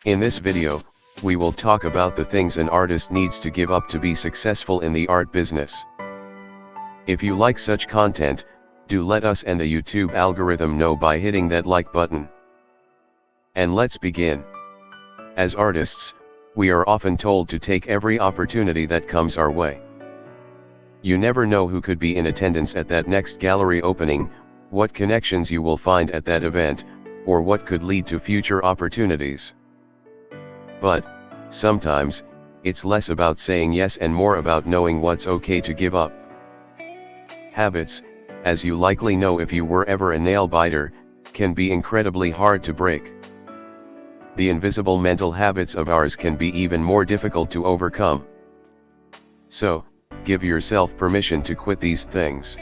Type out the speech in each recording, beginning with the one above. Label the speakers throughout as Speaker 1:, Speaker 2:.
Speaker 1: In this video, we will talk about the things an artist needs to give up to be successful in the art business. If you like such content, do let us and the YouTube algorithm know by hitting that like button. And let's begin. As artists, we are often told to take every opportunity that comes our way. You never know who could be in attendance at that next gallery opening, what connections you will find at that event, or what could lead to future opportunities. But, sometimes, it's less about saying yes and more about knowing what's okay to give up. Habits, as you likely know if you were ever a nail biter, can be incredibly hard to break. The invisible mental habits of ours can be even more difficult to overcome. So, give yourself permission to quit these things.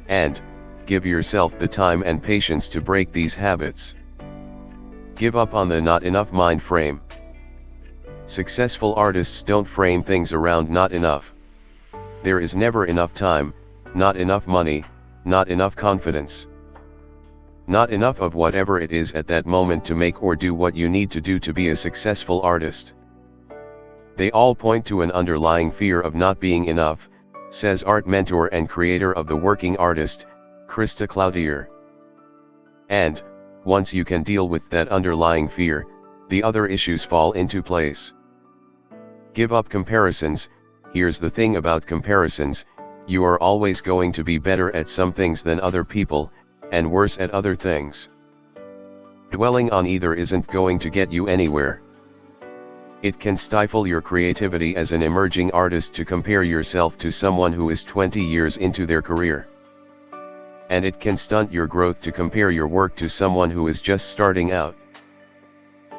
Speaker 1: And, give yourself the time and patience to break these habits. Give up on the not enough mind frame. Successful artists don't frame things around not enough. There is never enough time, not enough money, not enough confidence. Not enough of whatever it is at that moment to make or do what you need to do to be a successful artist. They all point to an underlying fear of not being enough, says art mentor and creator of The Working Artist, Krista Cloutier. And, once you can deal with that underlying fear, the other issues fall into place. Give up comparisons. Here's the thing about comparisons, you are always going to be better at some things than other people, and worse at other things. Dwelling on either isn't going to get you anywhere. It can stifle your creativity as an emerging artist to compare yourself to someone who is 20 years into their career. And it can stunt your growth to compare your work to someone who is just starting out.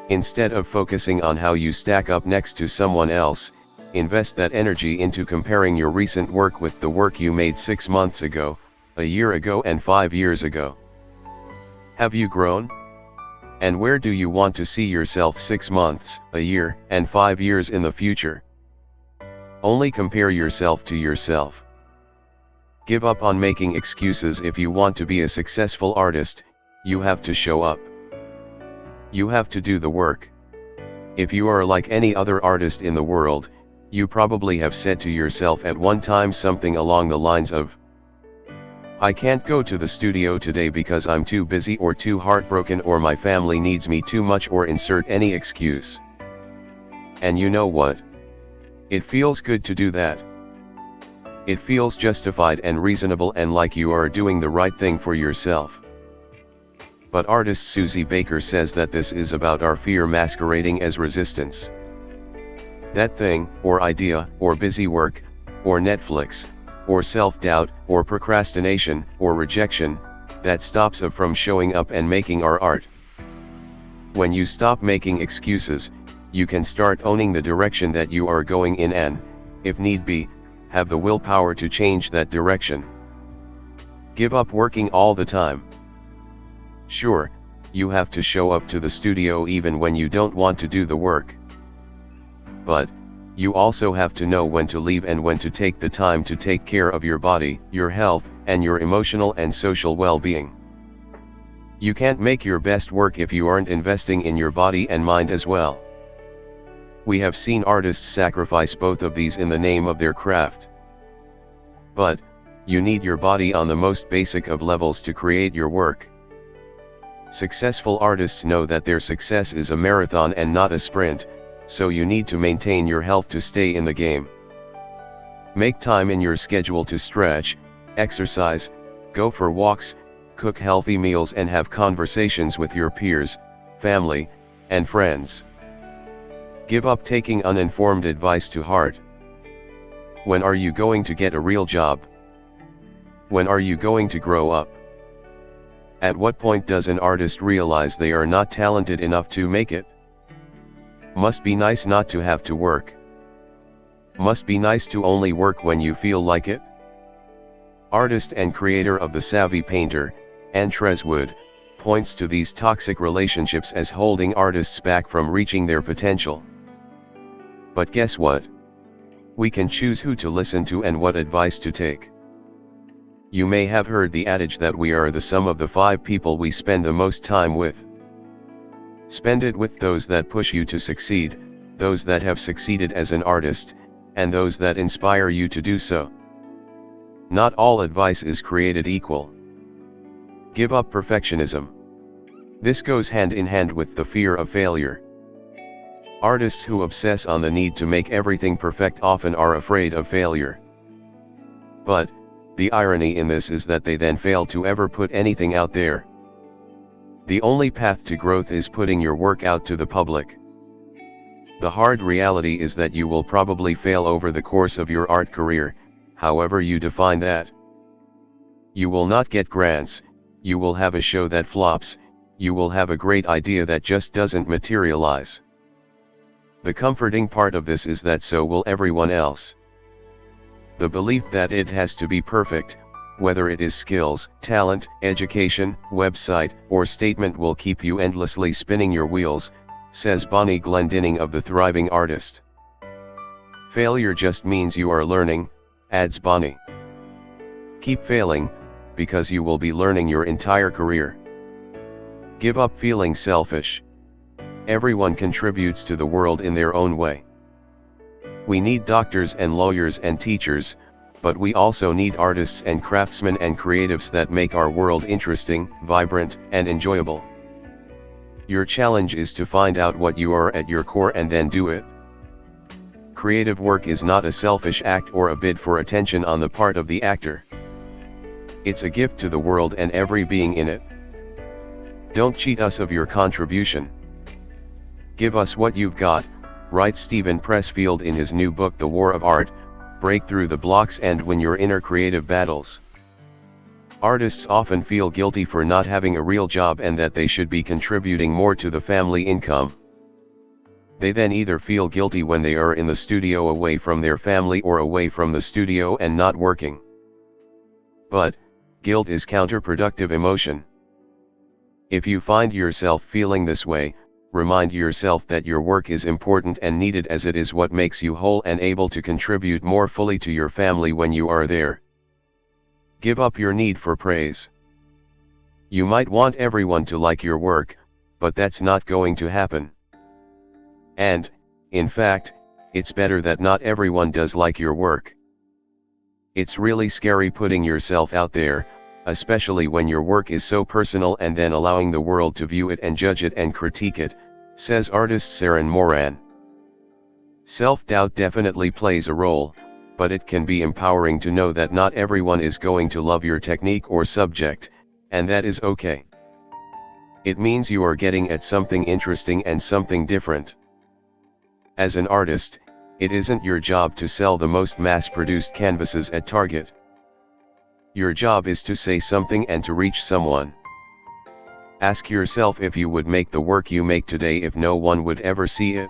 Speaker 1: Instead of focusing on how you stack up next to someone else, invest that energy into comparing your recent work with the work you made 6 months ago, a year ago and 5 years ago. Have you grown? And where do you want to see yourself 6 months, a year, and 5 years in the future? Only compare yourself to yourself. Give up on making excuses. If you want to be a successful artist, you have to show up. You have to do the work. If you are like any other artist in the world, you probably have said to yourself at one time something along the lines of, "I can't go to the studio today because I'm too busy or too heartbroken or my family needs me too much," or insert any excuse. And you know what? It feels good to do that. It feels justified and reasonable and like you are doing the right thing for yourself. But artist Susie Baker says that this is about our fear masquerading as resistance. That thing, or idea, or busy work, or Netflix, or self-doubt, or procrastination, or rejection, that stops us from showing up and making our art. When you stop making excuses, you can start owning the direction that you are going in and, if need be, have the willpower to change that direction. Give up working all the time. Sure, you have to show up to the studio even when you don't want to do the work. But, you also have to know when to leave and when to take the time to take care of your body, your health, and your emotional and social well-being. You can't make your best work if you aren't investing in your body and mind as well. We have seen artists sacrifice both of these in the name of their craft. But, you need your body on the most basic of levels to create your work. Successful artists know that their success is a marathon and not a sprint, so you need to maintain your health to stay in the game. Make time in your schedule to stretch, exercise, go for walks, cook healthy meals and have conversations with your peers, family, and friends. Give up taking uninformed advice to heart. When are you going to get a real job? When are you going to grow up? At what point does an artist realize they are not talented enough to make it? Must be nice not to have to work. Must be nice to only work when you feel like it. Artist and creator of The Savvy Painter, Anne Treswood, points to these toxic relationships as holding artists back from reaching their potential. But guess what? We can choose who to listen to and what advice to take. You may have heard the adage that we are the sum of the 5 people we spend the most time with. Spend it with those that push you to succeed, those that have succeeded as an artist, and those that inspire you to do so. Not all advice is created equal. Give up perfectionism. This goes hand in hand with the fear of failure. Artists who obsess on the need to make everything perfect often are afraid of failure. But, the irony in this is that they then fail to ever put anything out there. The only path to growth is putting your work out to the public. The hard reality is that you will probably fail over the course of your art career, however you define that. You will not get grants, you will have a show that flops, you will have a great idea that just doesn't materialize. The comforting part of this is that so will everyone else. The belief that it has to be perfect, whether it is skills, talent, education, website, or statement, will keep you endlessly spinning your wheels, says Bonnie Glendinning of The Thriving Artist. Failure just means you are learning, adds Bonnie. Keep failing, because you will be learning your entire career. Give up feeling selfish. Everyone contributes to the world in their own way. We need doctors and lawyers and teachers, but we also need artists and craftsmen and creatives that make our world interesting, vibrant, and enjoyable. Your challenge is to find out what you are at your core and then do it. Creative work is not a selfish act or a bid for attention on the part of the actor. It's a gift to the world and every being in it. Don't cheat us of your contribution. Give us what you've got, writes Stephen Pressfield in his new book The War of Art, Break Through the Blocks and Win Your Inner Creative Battles. Artists often feel guilty for not having a real job and that they should be contributing more to the family income. They then either feel guilty when they are in the studio away from their family or away from the studio and not working. But, guilt is counterproductive emotion. If you find yourself feeling this way, remind yourself that your work is important and needed, as it is what makes you whole and able to contribute more fully to your family when you are there. Give up your need for praise. You might want everyone to like your work, but that's not going to happen. And, in fact, it's better that not everyone does like your work. It's really scary putting yourself out there, especially when your work is so personal, and then allowing the world to view it and judge it and critique it, says artist Saren Moran. Self-doubt definitely plays a role, but it can be empowering to know that not everyone is going to love your technique or subject, and that is okay. It means you are getting at something interesting and something different. As an artist, it isn't your job to sell the most mass-produced canvases at Target. Your job is to say something and to reach someone. Ask yourself if you would make the work you make today if no one would ever see it.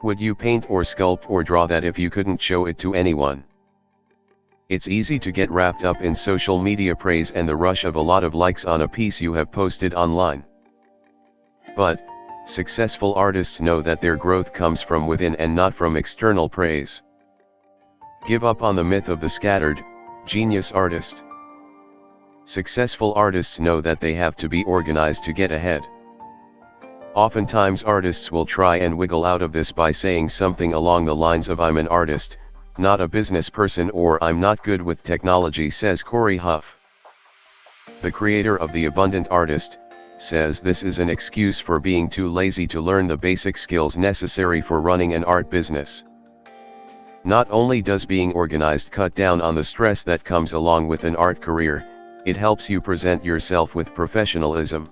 Speaker 1: Would you paint or sculpt or draw that if you couldn't show it to anyone? It's easy to get wrapped up in social media praise and the rush of a lot of likes on a piece you have posted online. But, successful artists know that their growth comes from within and not from external praise. Give up on the myth of the scattered, genius artist. Successful artists know that they have to be organized to get ahead. Oftentimes artists will try and wiggle out of this by saying something along the lines of "I'm an artist, not a business person," or "I'm not good with technology," says Corey Huff. The creator of The Abundant Artist says this is an excuse for being too lazy to learn the basic skills necessary for running an art business. Not only does being organized cut down on the stress that comes along with an art career, it helps you present yourself with professionalism.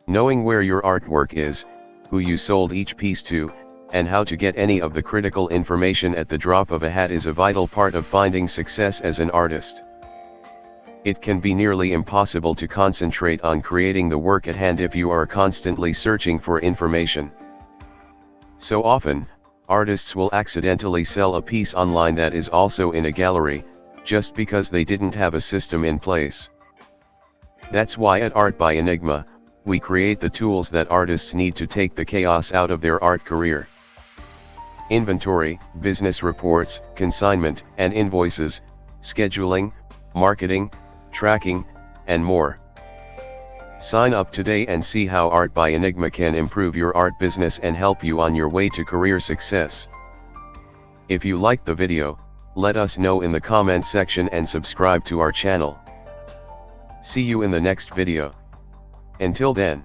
Speaker 1: Knowing where your artwork is, who you sold each piece to, and how to get any of the critical information at the drop of a hat is a vital part of finding success as an artist. It can be nearly impossible to concentrate on creating the work at hand if you are constantly searching for information. So often, artists will accidentally sell a piece online that is also in a gallery, just because they didn't have a system in place. That's why at Art by Enigma, we create the tools that artists need to take the chaos out of their art career. Inventory, business reports, consignment and invoices, scheduling, marketing, tracking, and more. Sign up today and see how Art by Enigma can improve your art business and help you on your way to career success. If you liked the video, let us know in the comment section and subscribe to our channel. See you in the next video. Until then.